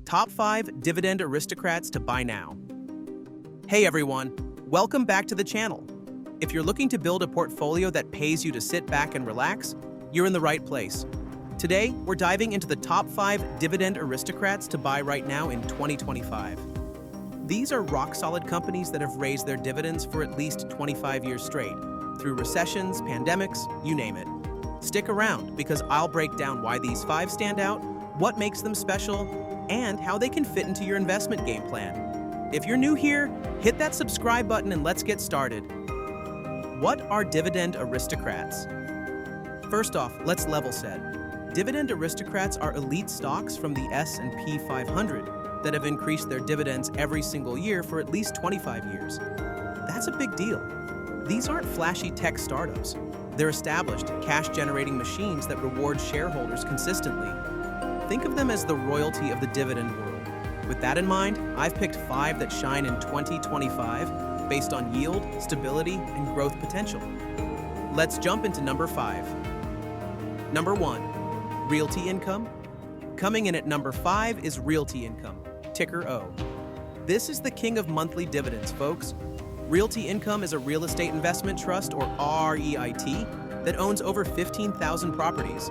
Top 5 Dividend Aristocrats to buy now. Hey everyone, welcome back to the channel. If you're looking to build a portfolio that pays you to sit back and relax, you're in the right place. Today, we're diving into the top 5 Dividend Aristocrats to buy right now in 2025. These are rock-solid companies that have raised their dividends for at least 25 years straight, through recessions, pandemics, you name it. Stick around, because I'll break down why these 5 stand out, what makes them special, and how they can fit into your investment game plan. If you're new here, hit that subscribe button and let's get started. What are Dividend Aristocrats? First off, let's level set. Dividend Aristocrats are elite stocks from the S&P 500 that have increased their dividends every single year for at least 25 years. That's a big deal. These aren't flashy tech startups. They're established, cash-generating machines that reward shareholders consistently. Think of them as the royalty of the dividend world. With that in mind, I've picked 5 that shine in 2025 based on yield, stability, and growth potential. Let's jump into number 5. Number 1, Realty Income. Coming in at number 5 is Realty Income, ticker O. This is the king of monthly dividends, folks. Realty Income is a real estate investment trust, or REIT, that owns over 15,000 properties.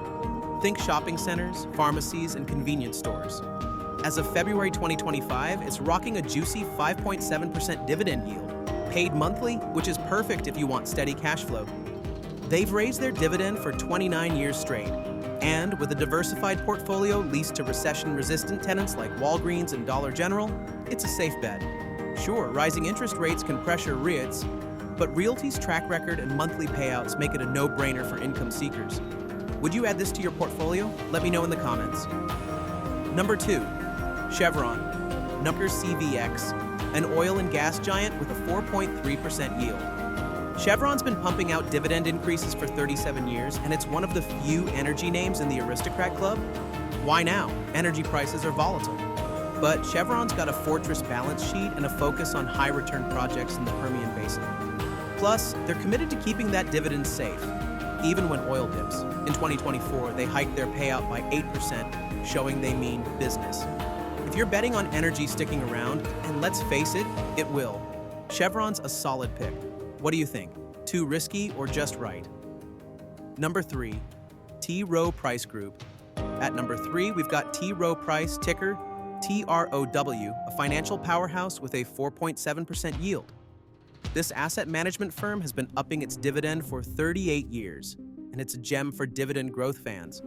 Think shopping centers, pharmacies, and convenience stores. As of February 2025, it's rocking a juicy 5.7% dividend yield, paid monthly, which is perfect if you want steady cash flow. They've raised their dividend for 29 years straight, and with a diversified portfolio leased to recession-resistant tenants like Walgreens and Dollar General, it's a safe bet. Sure, rising interest rates can pressure REITs, but Realty's track record and monthly payouts make it a no-brainer for income seekers. Would you add this to your portfolio? Let me know in the comments. Number 2, Chevron, ticker CVX, an oil and gas giant with a 4.3% yield. Chevron's been pumping out dividend increases for 37 years, and it's one of the few energy names in the Aristocrat Club. Why now? Energy prices are volatile. But Chevron's got a fortress balance sheet and a focus on high-return projects in the Permian Basin. Plus, they're committed to keeping that dividend safe, even when oil dips. In 2024, they hiked their payout by 8%, showing they mean business. If you're betting on energy sticking around, and let's face it, it will, Chevron's a solid pick. What do you think? Too risky or just right? Number 3, T. Rowe Price Group. At number 3, we've got T. Rowe Price, ticker TROW, a financial powerhouse with a 4.7% yield. This asset management firm has been upping its dividend for 38 years, and it's a gem for dividend growth fans.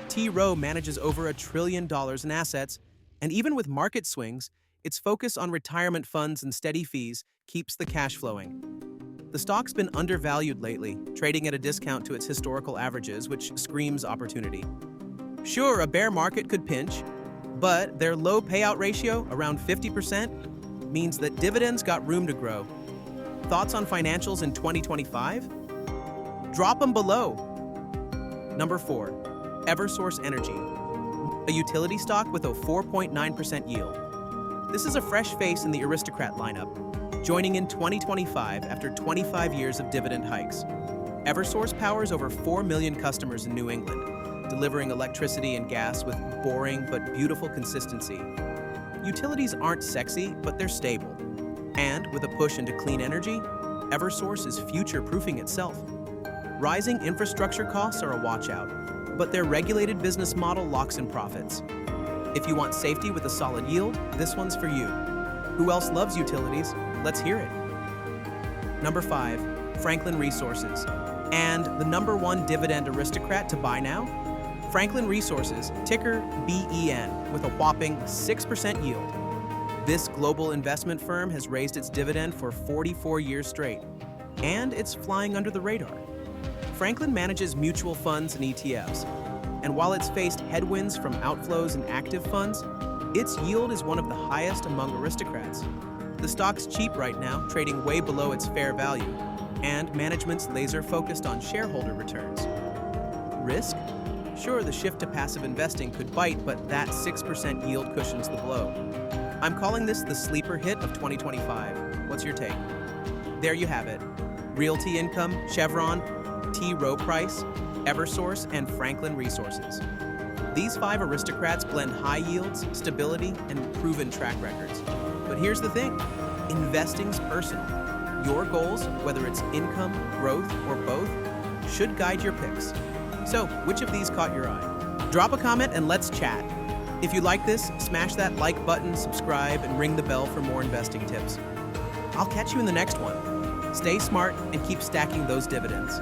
T. Rowe manages over $1 trillion in assets, and even with market swings, its focus on retirement funds and steady fees keeps the cash flowing. The stock's been undervalued lately, trading at a discount to its historical averages, which screams opportunity. Sure, a bear market could pinch, but their low payout ratio, around 50%, means that dividends got room to grow. Thoughts on financials in 2025? Drop them below. Number 4, Eversource Energy, a utility stock with a 4.9% yield. This is a fresh face in the Aristocrat lineup, joining in 2025 after 25 years of dividend hikes. Eversource powers over 4 million customers in New England, delivering electricity and gas with boring but beautiful consistency. Utilities aren't sexy, but they're stable. And with a push into clean energy, Eversource is future-proofing itself. Rising infrastructure costs are a watch-out, but their regulated business model locks in profits. If you want safety with a solid yield, this one's for you. Who else loves utilities? Let's hear it. Number 5, Franklin Resources. And the number 1 Dividend Aristocrat to buy now? Franklin Resources, ticker BEN, with a whopping 6% yield. This global investment firm has raised its dividend for 44 years straight, and it's flying under the radar. Franklin manages mutual funds and ETFs, and while it's faced headwinds from outflows in active funds, its yield is one of the highest among aristocrats. The stock's cheap right now, trading way below its fair value, and management's laser-focused on shareholder returns. Risk? Sure, the shift to passive investing could bite, but that 6% yield cushions the blow. I'm calling this the sleeper hit of 2025. What's your take? There you have it. Realty Income, Chevron, T. Rowe Price, Eversource, and Franklin Resources. These 5 aristocrats blend high yields, stability, and proven track records. But here's the thing, investing's personal. Your goals, whether it's income, growth, or both, should guide your picks. So, which of these caught your eye? Drop a comment and let's chat. If you like this, smash that like button, subscribe, and ring the bell for more investing tips. I'll catch you in the next one. Stay smart and keep stacking those dividends.